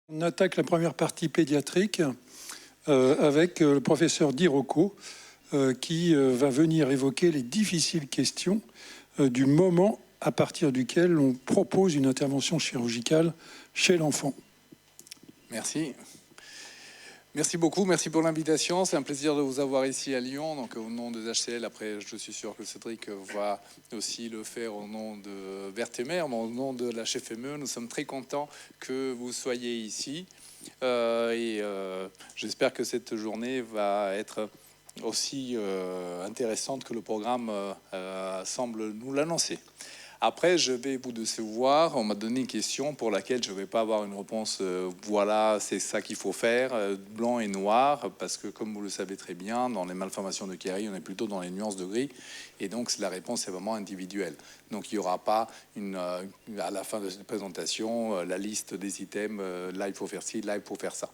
On attaque la première partie pédiatrique avec le professeur Di Rocco qui va venir évoquer les difficiles questions du moment à partir duquel on propose une intervention chirurgicale chez l'enfant. Merci. Merci beaucoup, merci pour l'invitation. C'est un plaisir de vous avoir ici à Lyon. Donc au nom de HCL, après je suis sûr que Cédric va aussi le faire au nom de Vertemer, mais au nom de la HFME, nous sommes très contents que vous soyez ici. J'espère que cette journée va être aussi intéressante que le programme semble nous l'annoncer. Après, je vais vous décevoir. On m'a donné une question pour laquelle je ne vais pas avoir une réponse. Voilà, c'est ça qu'il faut faire, blanc et noir, parce que comme vous le savez très bien, dans les malformations de Chiari, on est plutôt dans les nuances de gris, et donc la réponse est vraiment individuelle. Donc il n'y aura pas à la fin de cette présentation la liste des items. Là, il faut faire ci, là, il faut faire ça.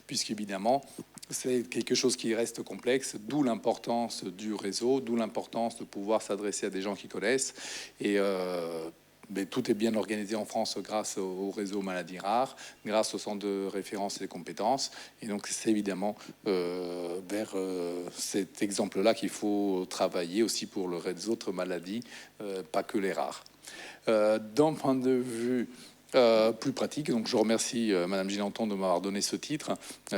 Puisqu'évidemment, c'est quelque chose qui reste complexe, d'où l'importance du réseau, d'où l'importance de pouvoir s'adresser à des gens qui connaissent. Mais tout est bien organisé en France grâce au réseau maladies rares, grâce au centre de référence et des compétences. Et donc, c'est évidemment vers cet exemple-là qu'il faut travailler aussi pour les autres maladies, pas que les rares. D'un point de vue plus pratique, donc je remercie Madame Gilanton de m'avoir donné ce titre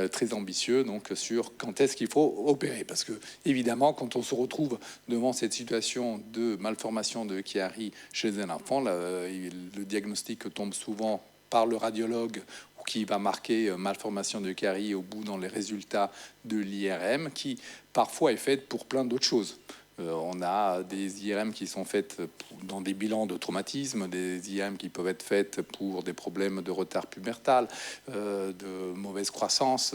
très ambitieux, donc sur quand est-ce qu'il faut opérer, parce que évidemment quand on se retrouve devant cette situation de malformation de Chiari chez un enfant, le diagnostic tombe souvent par le radiologue qui va marquer malformation de Chiari au bout dans les résultats de l'IRM, qui parfois est faite pour plein d'autres choses. On a des IRM qui sont faites dans des bilans de traumatisme, des IRM qui peuvent être faites pour des problèmes de retard pubertal, de mauvaise croissance.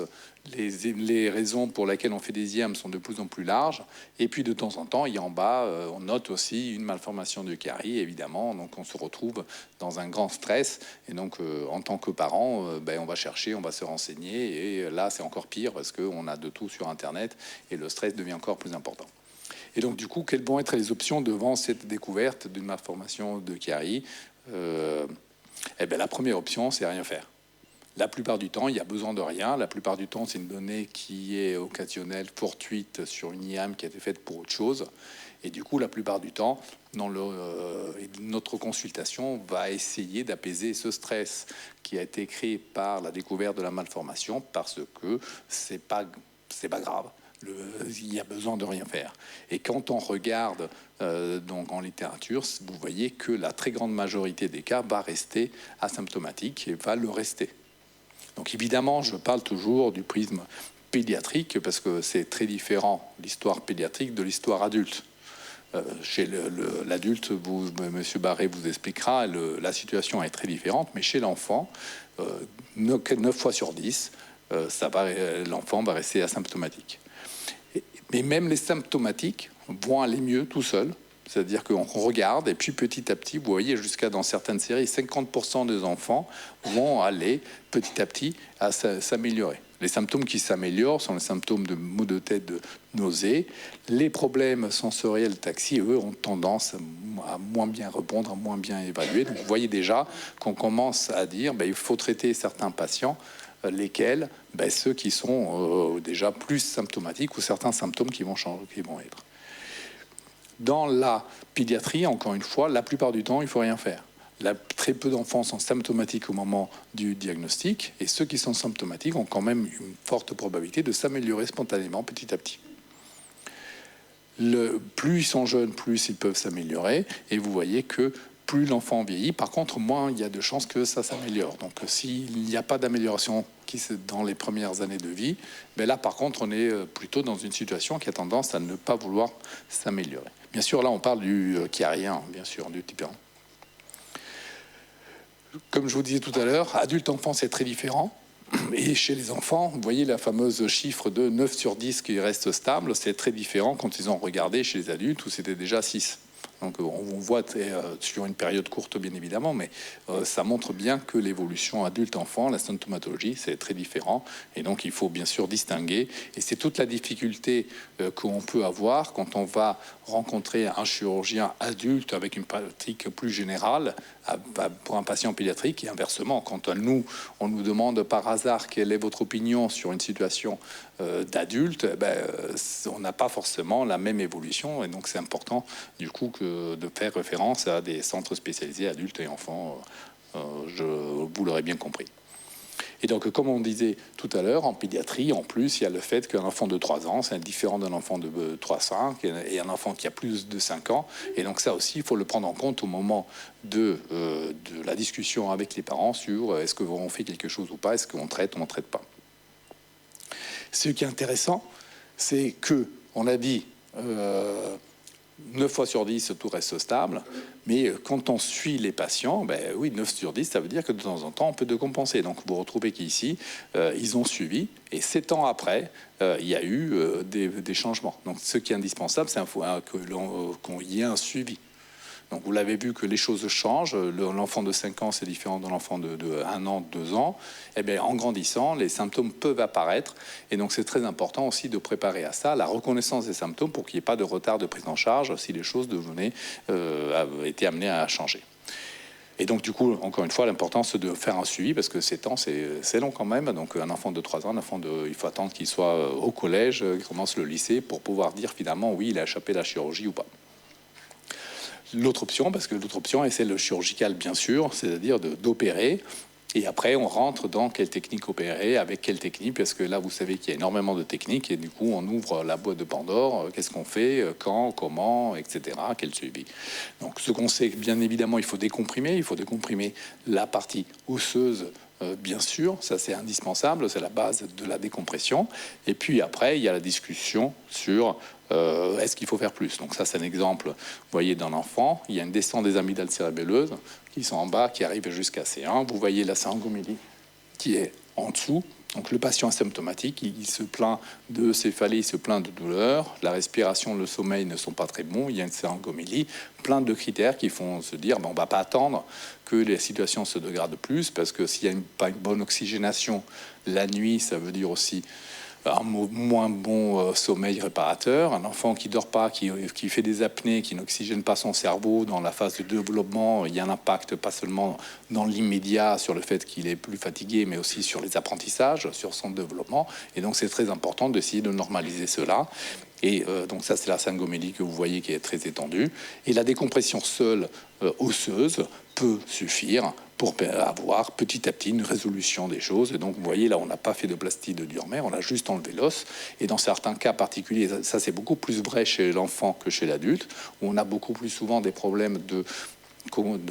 Les raisons pour lesquelles on fait des IRM sont de plus en plus larges. Et puis de temps en temps, il y a en bas, on note aussi une malformation de Chiari, évidemment. Donc on se retrouve dans un grand stress. Et donc en tant que parent, on va chercher, on va se renseigner. Et là, c'est encore pire parce qu'on a de tout sur Internet et le stress devient encore plus important. Et donc, du coup, quelles vont être les options devant cette découverte d'une malformation de Chiari? La première option, c'est rien faire. La plupart du temps, il y a besoin de rien. La plupart du temps, c'est une donnée qui est occasionnelle, fortuite sur une IAM qui a été faite pour autre chose. Et du coup, la plupart du temps, notre consultation va essayer d'apaiser ce stress qui a été créé par la découverte de la malformation, parce que c'est pas grave. Il y a besoin de rien faire. Et quand on regarde donc en littérature, vous voyez que la très grande majorité des cas va rester asymptomatique et va le rester. Donc évidemment, je parle toujours du prisme pédiatrique parce que c'est très différent l'histoire pédiatrique de l'histoire adulte. Chez l'adulte, Monsieur Barré vous expliquera, la situation est très différente, mais chez l'enfant, 9 fois sur 10, l'enfant va rester asymptomatique. Mais même les symptomatiques vont aller mieux tout seuls. C'est-à-dire qu'on regarde, et puis petit à petit, vous voyez, jusqu'à dans certaines séries, 50% des enfants vont aller petit à petit à s'améliorer. Les symptômes qui s'améliorent sont les symptômes de maux de tête, de nausées. Les problèmes sensoriels taxis, eux, ont tendance à moins bien répondre, à moins bien évaluer. Donc vous voyez déjà qu'on commence à dire il faut traiter certains patients, lesquels ceux qui sont déjà plus symptomatiques ou certains symptômes qui vont changer, qui vont être. Dans la pédiatrie, encore une fois, la plupart du temps, il ne faut rien faire. Très peu d'enfants sont symptomatiques au moment du diagnostic, et ceux qui sont symptomatiques ont quand même une forte probabilité de s'améliorer spontanément petit à petit. Plus ils sont jeunes, plus ils peuvent s'améliorer, et vous voyez que plus l'enfant vieillit, par contre, moins il y a de chances que ça s'améliore. Donc, s'il n'y a pas d'amélioration dans les premières années de vie, là, par contre, on est plutôt dans une situation qui a tendance à ne pas vouloir s'améliorer. Bien sûr, là, on parle du chiarien, bien sûr, du type 1. Comme je vous disais tout à l'heure, adulte-enfant, c'est très différent. Et chez les enfants, vous voyez la fameuse chiffre de 9 sur 10 qui reste stable, c'est très différent quand ils ont regardé chez les adultes où c'était déjà 6. Donc on voit sur une période courte bien évidemment, mais ça montre bien que l'évolution adulte-enfant, la symptomatologie, c'est très différent. Et donc il faut bien sûr distinguer. Et c'est toute la difficulté qu'on peut avoir quand on va rencontrer un chirurgien adulte avec une pratique plus générale pour un patient pédiatrique, et inversement, quand on nous demande par hasard quelle est votre opinion sur une situation d'adulte, on n'a pas forcément la même évolution, et donc c'est important du coup de faire référence à des centres spécialisés adultes et enfants, vous l'aurez bien compris. Et donc, comme on disait tout à l'heure, en pédiatrie, en plus, il y a le fait qu'un enfant de 3 ans, c'est différent d'un enfant de 3-5 et un enfant qui a plus de 5 ans. Et donc ça aussi, il faut le prendre en compte au moment de la discussion avec les parents sur est-ce qu'on fait quelque chose ou pas, est-ce qu'on traite ou on ne traite pas. Ce qui est intéressant, c'est que on a dit 9 fois sur 10, tout reste stable. Mais quand on suit les patients, oui, 9 sur 10, ça veut dire que de temps en temps, on peut décompenser. Donc, vous retrouvez qu'ici, ils ont suivi. Et 7 ans après, il y a eu des changements. Donc, ce qui est indispensable, c'est qu'on y ait un suivi. Donc, vous l'avez vu que les choses changent. L'enfant de 5 ans, c'est différent de l'enfant de 1 an, 2 ans. Eh bien, en grandissant, les symptômes peuvent apparaître. Et donc, c'est très important aussi de préparer à ça la reconnaissance des symptômes pour qu'il n'y ait pas de retard de prise en charge si les choses étaient amenées à changer. Et donc, du coup, encore une fois, l'importance de faire un suivi, parce que 7 ans, c'est long quand même. Donc, un enfant de 3 ans, il faut attendre qu'il soit au collège, qu'il commence le lycée, pour pouvoir dire finalement, oui, il a échappé à la chirurgie ou pas. L'autre option, parce que l'autre option est celle chirurgicale, bien sûr, c'est-à-dire d'opérer. Et après, on rentre dans quelle technique opérer, avec quelle technique, parce que là, vous savez qu'il y a énormément de techniques, et du coup, on ouvre la boîte de Pandore. Qu'est-ce qu'on fait, quand, comment, etc., quel suivi. Donc, ce qu'on sait, bien évidemment, il faut décomprimer la partie osseuse, bien sûr, ça c'est indispensable, c'est la base de la décompression. Et puis après, il y a la discussion sur est-ce qu'il faut faire plus. Donc ça, c'est un exemple, vous voyez, d'un enfant. Il y a une descente des amygdales cérébelleuses qui sont en bas, qui arrivent jusqu'à C1. Vous voyez la syngomélie qui est en dessous. Donc le patient asymptomatique, il se plaint de céphalie, il se plaint de douleur. La respiration, le sommeil ne sont pas très bons. Il y a une syngomélie, plein de critères qui font se dire on ne va pas attendre que les situations se dégradent plus, parce que s'il n'y a pas une bonne oxygénation la nuit, ça veut dire aussi un moins bon sommeil réparateur. Un enfant qui dort pas, qui fait des apnées, qui n'oxygène pas son cerveau dans la phase de développement, il y a un impact pas seulement dans l'immédiat sur le fait qu'il est plus fatigué, mais aussi sur les apprentissages, sur son développement. Et donc c'est très important d'essayer de normaliser cela. Et donc ça, c'est la syngomélie que vous voyez qui est très étendue. Et la décompression seule osseuse peut suffire pour avoir petit à petit une résolution des choses. Et donc, vous voyez, là, on n'a pas fait de plastie de Durmer, on a juste enlevé l'os. Et dans certains cas particuliers, ça c'est beaucoup plus vrai chez l'enfant que chez l'adulte, où on a beaucoup plus souvent des problèmes de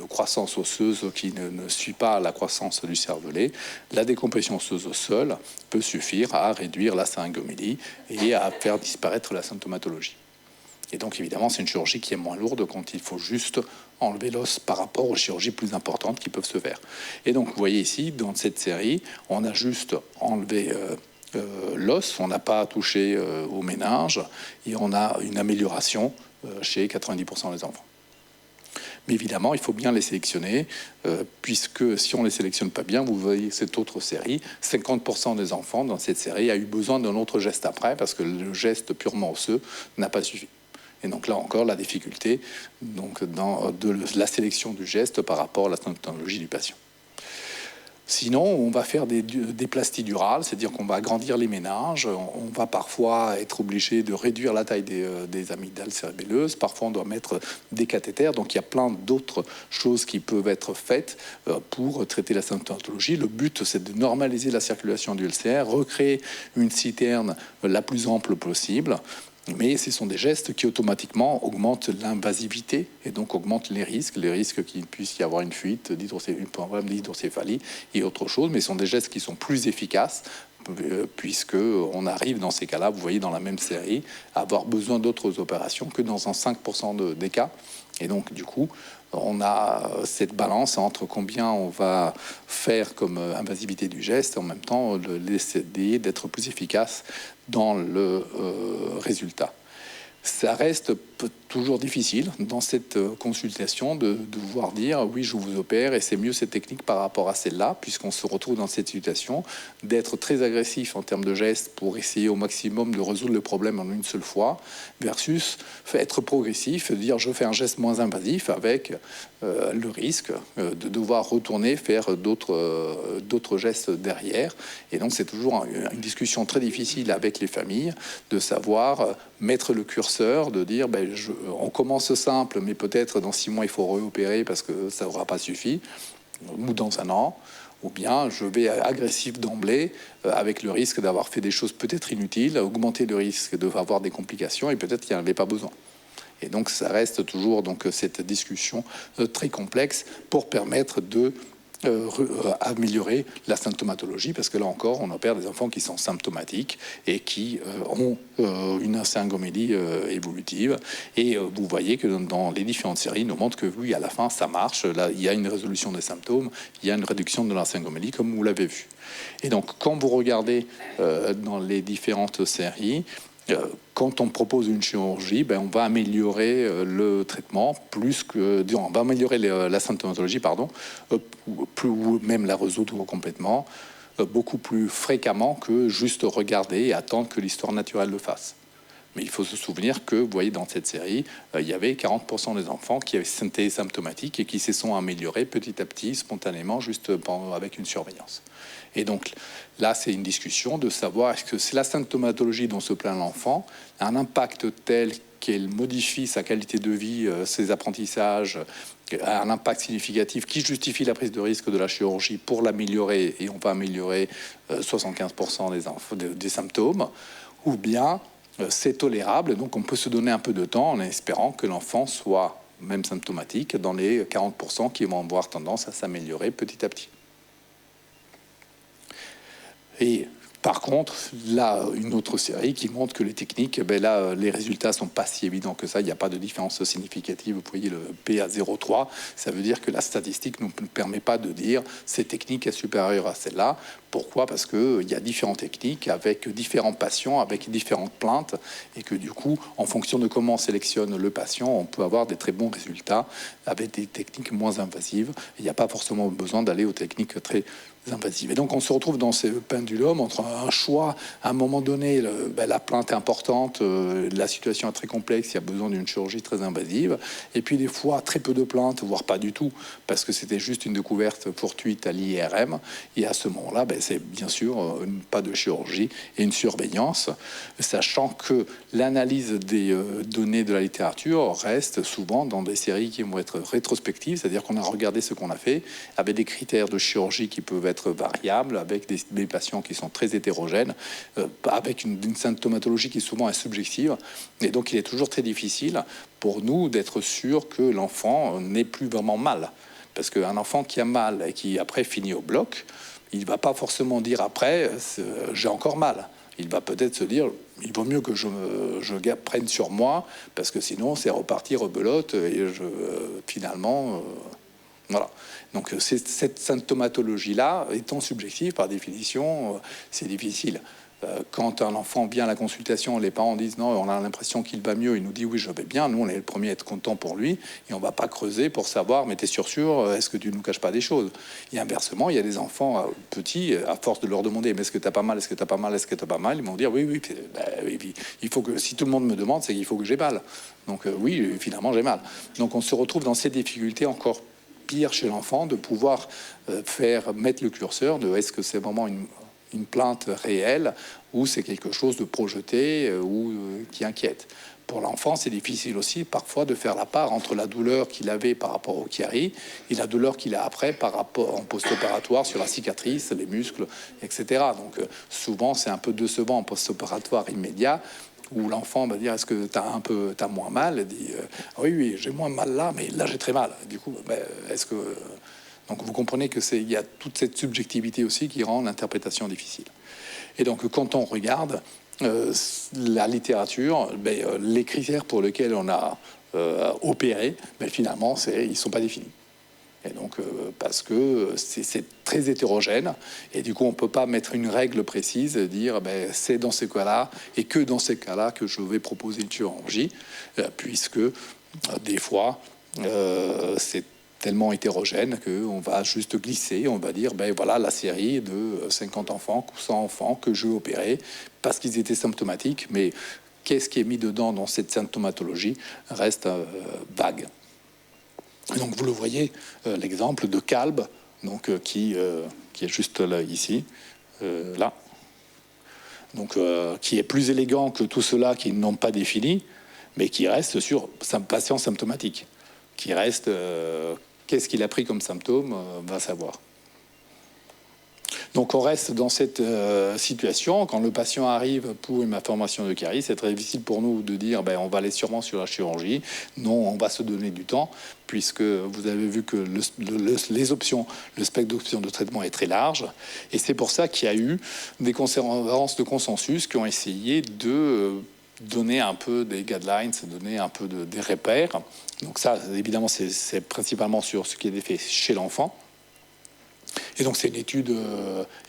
croissance osseuse qui ne suit pas la croissance du cervelet. La décompression osseuse seule peut suffire à réduire la syngomélie et à faire disparaître la symptomatologie. Et donc, évidemment, c'est une chirurgie qui est moins lourde quand il faut juste enlever l'os par rapport aux chirurgies plus importantes qui peuvent se faire. Et donc, vous voyez ici, dans cette série, on a juste enlevé l'os, on n'a pas touché au méninge, et on a une amélioration chez 90% des enfants. Mais évidemment, il faut bien les sélectionner, puisque si on ne les sélectionne pas bien, vous voyez cette autre série, 50% des enfants dans cette série a eu besoin d'un autre geste après, parce que le geste purement osseux n'a pas suffi. Et donc là encore, la difficulté de la sélection du geste par rapport à la symptomatologie du patient. Sinon, on va faire des plasties durales, c'est-à-dire qu'on va agrandir les méninges. On va parfois être obligé de réduire la taille des amygdales cérébelleuses. Parfois, on doit mettre des cathéters. Donc, il y a plein d'autres choses qui peuvent être faites pour traiter la symptomatologie. Le but, c'est de normaliser la circulation du LCR, recréer une citerne la plus ample possible. Mais ce sont des gestes qui automatiquement augmentent l'invasivité et donc augmentent les risques qu'il puisse y avoir une fuite, un problème d'hydrocéphalie et autre chose. Mais ce sont des gestes qui sont plus efficaces puisque on arrive dans ces cas-là, vous voyez dans la même série, à avoir besoin d'autres opérations que dans un 5% des cas. Et donc du coup, on a cette balance entre combien on va faire comme invasivité du geste et en même temps essayer d'être plus efficace dans le résultat. Ça reste toujours difficile dans cette consultation de devoir dire oui, je vous opère et c'est mieux cette technique par rapport à celle-là, puisqu'on se retrouve dans cette situation d'être très agressif en termes de gestes pour essayer au maximum de résoudre le problème en une seule fois, versus être progressif, dire je fais un geste moins invasif avec le risque de devoir retourner faire d'autres gestes derrière. Et donc c'est toujours une discussion très difficile avec les familles de savoir mettre le curseur, de dire on commence simple, mais peut-être dans 6 mois il faut réopérer parce que ça n'aura pas suffi, ou dans 1 an, ou bien je vais agressif d'emblée avec le risque d'avoir fait des choses peut-être inutiles, augmenter le risque d'avoir des complications et peut-être qu'il n'y en avait pas besoin. Et donc ça reste toujours donc cette discussion très complexe pour permettre de améliorer la symptomatologie, parce que là encore, on opère des enfants qui sont symptomatiques et qui ont une syngomélie évolutive. Et vous voyez que dans les différentes séries, nous montrent que oui, à la fin, ça marche. Là, il y a une résolution des symptômes, il y a une réduction de la syngomélie, comme vous l'avez vu. Et donc, quand vous regardez dans les différentes séries, quand on propose une chirurgie, on va améliorer le traitement plus que... on va améliorer la symptomatologie, ou même la résoudre complètement, beaucoup plus fréquemment que juste regarder et attendre que l'histoire naturelle le fasse. Mais il faut se souvenir que, vous voyez, dans cette série, il y avait 40% des enfants qui étaient symptomatiques et qui se sont améliorés petit à petit, spontanément, juste avec une surveillance. Et donc, là, c'est une discussion de savoir est-ce que c'est la symptomatologie dont se plaint l'enfant, un impact tel qu'elle modifie sa qualité de vie, ses apprentissages, un impact significatif qui justifie la prise de risque de la chirurgie pour l'améliorer, et on va améliorer 75% des symptômes, ou bien c'est tolérable, donc on peut se donner un peu de temps en espérant que l'enfant soit même symptomatique dans les 40% qui vont avoir tendance à s'améliorer petit à petit. Et par contre, là, une autre série qui montre que les techniques, là, les résultats sont pas si évidents que ça. Il n'y a pas de différence significative. Vous voyez le P à 0,3. Ça veut dire que la statistique ne nous permet pas de dire cette technique est supérieure à celle-là. Pourquoi ? Parce qu'il y a différentes techniques avec différents patients, avec différentes plaintes, et que du coup, en fonction de comment on sélectionne le patient, on peut avoir des très bons résultats avec des techniques moins invasives. Il n'y a pas forcément besoin d'aller aux techniques très invasives. Et donc, on se retrouve dans ce pendulum entre un choix, à un moment donné, la plainte est importante, la situation est très complexe, il y a besoin d'une chirurgie très invasive, et puis des fois, très peu de plaintes, voire pas du tout, parce que c'était juste une découverte fortuite à l'IRM, et à ce moment-là, c'est bien sûr pas de chirurgie et une surveillance, sachant que l'analyse des données de la littérature reste souvent dans des séries qui vont être rétrospectives, c'est-à-dire qu'on a regardé ce qu'on a fait, avec des critères de chirurgie qui peuvent être variables, avec des patients qui sont très hétérogènes, avec une symptomatologie qui souvent est subjective, et donc il est toujours très difficile pour nous d'être sûr que l'enfant n'est plus vraiment mal, parce qu'un enfant qui a mal et qui après finit au bloc, il ne va pas forcément dire après j'ai encore mal. Il va peut-être se dire il vaut mieux que je prenne sur moi, parce que sinon c'est reparti rebelote et finalement voilà. Donc cette symptomatologie-là, étant subjective par définition, c'est difficile. Quand un enfant vient à la consultation, les parents disent non, on a l'impression qu'il va mieux, il nous dit oui, je vais bien, nous on est le premier à être content pour lui, et on va pas creuser pour savoir, mais t'es sûr, est-ce que tu nous caches pas des choses? Et inversement, il y a des enfants petits, à force de leur demander mais est-ce que t'as pas mal, est-ce que t'as pas mal, est-ce que t'as pas mal, ils vont dire oui, oui, il faut que, si tout le monde me demande, c'est qu'il faut que j'ai mal. Donc oui, finalement j'ai mal. Donc on se retrouve dans ces difficultés encore pire chez l'enfant, de pouvoir mettre le curseur de est-ce que c'est vraiment une plainte réelle ou c'est quelque chose de projeté ou qui inquiète. Pour l'enfant, c'est difficile aussi parfois de faire la part entre la douleur qu'il avait par rapport au Chiari et la douleur qu'il a après par rapport en post-opératoire sur la cicatrice, les muscles, etc. Donc souvent, c'est un peu décevant en post-opératoire immédiat, où l'enfant va dire est-ce que t'as moins mal, et dit oui j'ai moins mal là, mais là j'ai très mal. Du coup est-ce que donc vous comprenez que il y a toute cette subjectivité aussi qui rend l'interprétation difficile. Et donc quand on regarde la littérature, les critères pour lesquels on a opéré, finalement ils sont pas définis. Et donc, parce que c'est très hétérogène, et du coup, on ne peut pas mettre une règle précise, dire c'est dans ce cas-là, et que dans ces cas-là que je vais proposer une chirurgie, puisque des fois, c'est tellement hétérogène qu'on va juste glisser, on va dire, voilà la série de 50 enfants, 100 enfants que je vais opérer parce qu'ils étaient symptomatiques, mais qu'est-ce qui est mis dedans dans cette symptomatologie reste vague. Et donc vous le voyez, l'exemple de Kalb, donc, qui est juste là, ici, là, donc, qui est plus élégant que tous ceux-là qui n'ont pas défini, mais qui reste sur patient symptomatique, qui reste, qu'est-ce qu'il a pris comme symptôme, va savoir. Donc on reste dans cette situation. Quand le patient arrive pour une malformation de carie, c'est très difficile pour nous de dire on va aller sûrement sur la chirurgie. Non, on va se donner du temps, puisque vous avez vu que les options, le spectre d'options de traitement est très large. Et c'est pour ça qu'il y a eu des conférences de consensus qui ont essayé de donner un peu des guidelines, donner un peu des repères. Donc ça, évidemment, c'est principalement sur ce qui est fait chez l'enfant. Et donc c'est une étude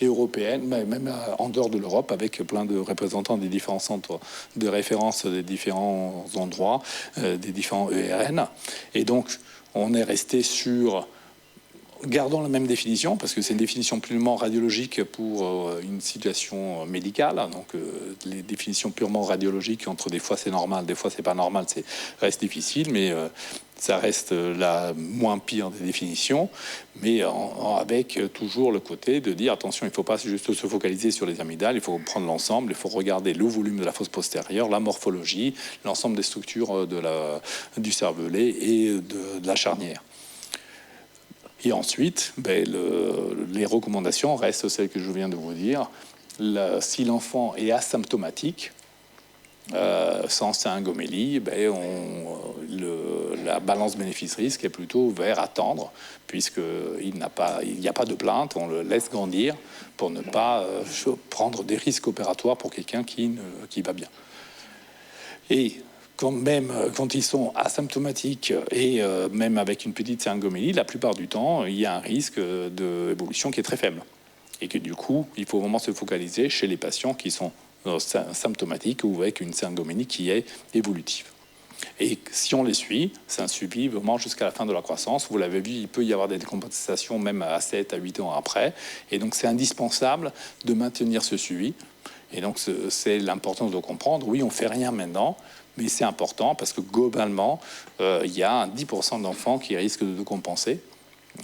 européenne, même en dehors de l'Europe, avec plein de représentants des différents centres de référence des différents endroits, des différents ERN. Et donc on est resté sur... Gardons la même définition, parce que c'est une définition purement radiologique pour une situation médicale. Donc, les définitions purement radiologiques, entre des fois c'est normal, des fois c'est pas normal, reste difficile, mais ça reste la moins pire des définitions, mais avec toujours le côté de dire attention, il ne faut pas juste se focaliser sur les amygdales, il faut prendre l'ensemble, il faut regarder le volume de la fosse postérieure, la morphologie, l'ensemble des structures du cervelet et de la charnière. Et ensuite, les recommandations restent celles que je viens de vous dire. Si l'enfant est asymptomatique, sans syngomélie, la balance bénéfice-risque est plutôt vers attendre, puisqu'il n'y a pas de plainte, on le laisse grandir pour ne pas prendre des risques opératoires pour quelqu'un qui va bien. Et même quand ils sont asymptomatiques et même avec une petite syngomélie, la plupart du temps, il y a un risque d'évolution qui est très faible. Et que du coup, il faut vraiment se focaliser chez les patients qui sont symptomatiques ou avec une syngomélie qui est évolutive. Et si on les suit, c'est un suivi vraiment jusqu'à la fin de la croissance. Vous l'avez vu, il peut y avoir des décompensations même à 7 à 8 ans après. Et donc, c'est indispensable de maintenir ce suivi. Et donc, c'est l'importance de comprendre. Oui, on ne fait rien maintenant, mais c'est important parce que globalement, il y a 10% d'enfants qui risquent de compenser.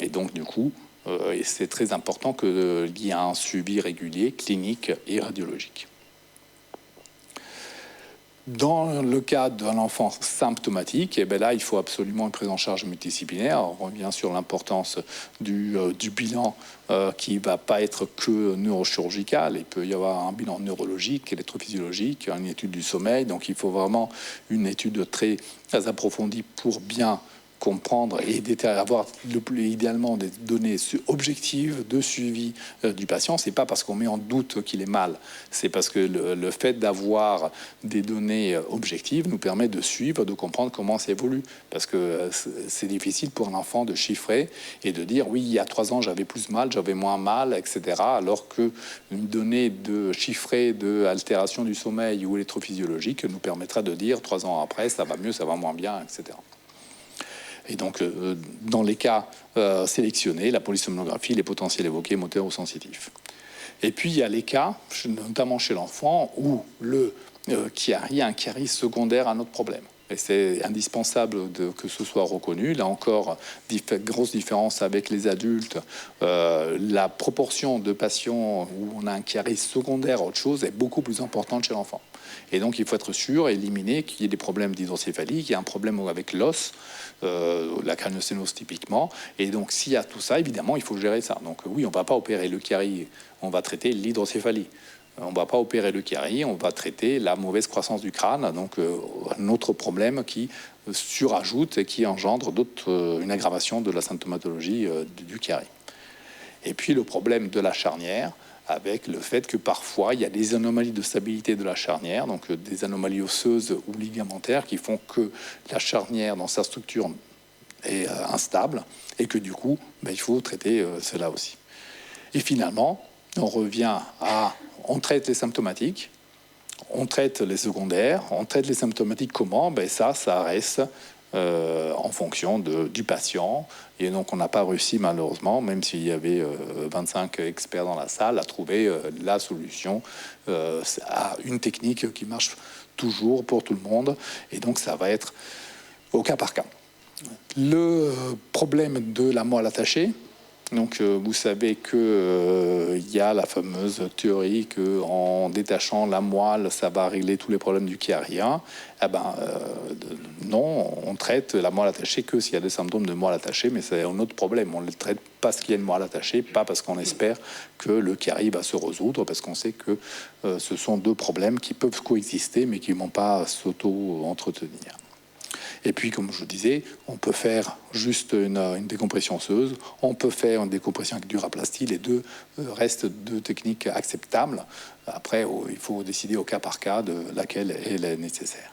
Et donc, du coup, c'est très important qu'il y ait un suivi régulier, clinique et radiologique. Dans le cas d'un enfant symptomatique, là, il faut absolument une prise en charge multidisciplinaire. On revient sur l'importance du bilan qui ne va pas être que neurochirurgical. Il peut y avoir un bilan neurologique, électrophysiologique, une étude du sommeil. Donc, il faut vraiment une étude très approfondie pour bien comprendre et avoir idéalement des données objectives de suivi du patient. C'est pas parce qu'on met en doute qu'il est mal, c'est parce que le fait d'avoir des données objectives nous permet de suivre, de comprendre comment ça évolue. Parce que c'est difficile pour un enfant de chiffrer et de dire oui, il y a 3 ans j'avais plus mal, j'avais moins mal, etc. Alors que une donnée de chiffrée de altération du sommeil ou électrophysiologique nous permettra de dire 3 ans après ça va mieux, ça va moins bien, etc. Et donc, dans les cas sélectionnés, la polysomnographie, les potentiels évoqués, moteurs ou sensitifs. Et puis, il y a les cas, notamment chez l'enfant, où il y a un carie secondaire à notre problème. Et c'est indispensable que ce soit reconnu. Là encore, grosse différence avec les adultes. La proportion de patients où on a un carie secondaire à autre chose est beaucoup plus importante chez l'enfant. Et donc, il faut être sûr, éliminer qu'il y ait des problèmes d'hydrocéphalie, qu'il y a un problème avec l'os, la crâniosténose typiquement. Et donc, s'il y a tout ça, évidemment, il faut gérer ça. Donc, oui, on ne va pas opérer le carie, on va traiter l'hydrocéphalie. On ne va pas opérer le carie, on va traiter la mauvaise croissance du crâne, donc un autre problème qui surajoute et qui engendre une aggravation de la symptomatologie du carie. Et puis, le problème de la charnière, avec le fait que parfois il y a des anomalies de stabilité de la charnière, donc des anomalies osseuses ou ligamentaires qui font que la charnière dans sa structure est instable et que du coup, il faut traiter cela aussi. Et finalement, on revient on traite les symptomatiques, on traite les secondaires, on traite les symptomatiques comment? Ça reste en fonction du patient. Et donc, on n'a pas réussi, malheureusement, même s'il y avait 25 experts dans la salle, à trouver la solution à une technique qui marche toujours pour tout le monde. Et donc, ça va être au cas par cas. Le problème de la moelle attachée. Donc, vous savez qu'il y a la fameuse théorie qu'en détachant la moelle, ça va régler tous les problèmes du chiarien. Non, on traite la moelle attachée que s'il y a des symptômes de moelle attachée, mais c'est un autre problème. On ne le traite parce qu'il y a une moelle attachée, pas parce qu'on espère que le chiari va se résoudre, parce qu'on sait que ce sont deux problèmes qui peuvent coexister, mais qui ne vont pas s'auto-entretenir. Et puis, comme je vous disais, on peut faire juste une décompression osseuse, on peut faire une décompression avec duraplastie. Les deux restent deux techniques acceptables. Après, il faut décider au cas par cas de laquelle est nécessaire.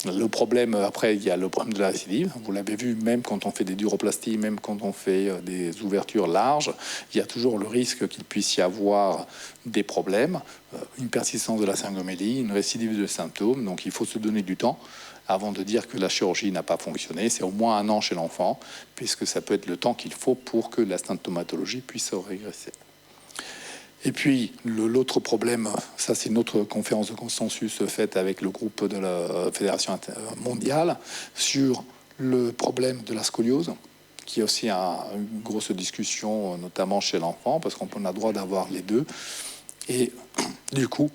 Le problème, après, il y a le problème de la récidive. Vous l'avez vu, même quand on fait des duroplasties, même quand on fait des ouvertures larges, il y a toujours le risque qu'il puisse y avoir des problèmes, une persistance de la syngomélie, une récidive de symptômes. Donc, il faut se donner du temps avant de dire que la chirurgie n'a pas fonctionné. C'est au moins 1 an chez l'enfant, puisque ça peut être le temps qu'il faut pour que la symptomatologie puisse régresser. Et puis, l'autre problème, ça c'est une autre conférence de consensus faite avec le groupe de la Fédération mondiale sur le problème de la scoliose, qui est aussi une grosse discussion, notamment chez l'enfant, parce qu'on a le droit d'avoir les deux. Et du coup,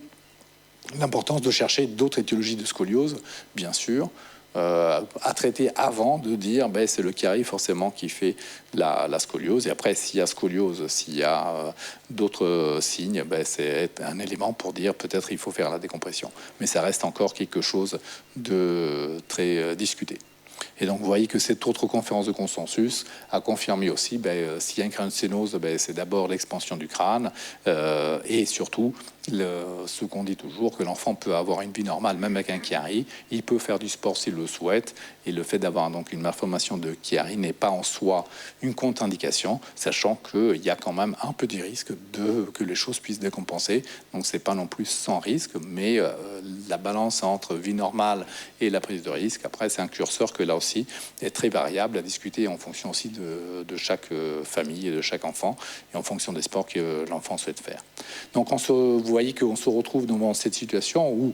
l'importance de chercher d'autres étiologies de scoliose, bien sûr, à traiter avant de dire c'est le chiari forcément qui fait la scoliose. Et après, s'il y a scoliose, s'il y a d'autres signes, c'est un élément pour dire peut-être il faut faire la décompression. Mais ça reste encore quelque chose de très discuté. Et donc, vous voyez que cette autre conférence de consensus a confirmé aussi s'il y a une crânosténose, c'est d'abord l'expansion du crâne et surtout ce qu'on dit toujours, que l'enfant peut avoir une vie normale même avec un chiari. Il peut faire du sport s'il le souhaite. Et le fait d'avoir donc une malformation de chiari n'est pas en soi une contre-indication, sachant qu'il y a quand même un petit risque que les choses puissent décompenser. Donc, c'est pas non plus sans risque, mais la balance entre vie normale et la prise de risque, après, c'est un curseur que là aussi est très variable à discuter en fonction aussi de chaque famille et de chaque enfant et en fonction des sports que l'enfant souhaite faire. Donc, vous voyez qu'on se retrouve dans cette situation où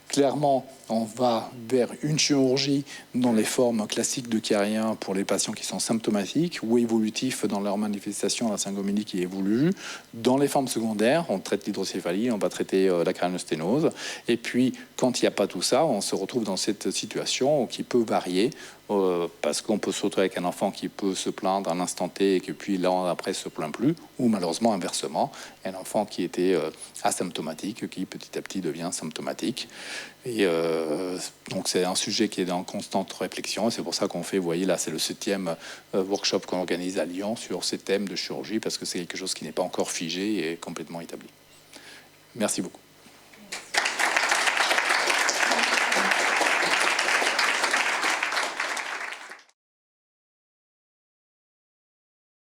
clairement, on va vers une chirurgie dans les formes classiques de chiarien pour les patients qui sont symptomatiques ou évolutifs dans leur manifestation, la syngomélie qui évolue. Dans les formes secondaires, on traite l'hydrocéphalie, on va traiter la crânosténose. Et puis, quand il n'y a pas tout ça, on se retrouve dans cette situation qui peut varier parce qu'on peut se retrouver avec un enfant qui peut se plaindre à l'instant T et que puis là, après, se plaint plus, ou malheureusement, inversement, un enfant qui était asymptomatique, qui petit à petit devient symptomatique. Et donc c'est un sujet qui est en constante réflexion. C'est pour ça qu'on fait, vous voyez là, c'est le 7e workshop qu'on organise à Lyon sur ces thèmes de chirurgie, parce que c'est quelque chose qui n'est pas encore figé et complètement établi. Merci beaucoup.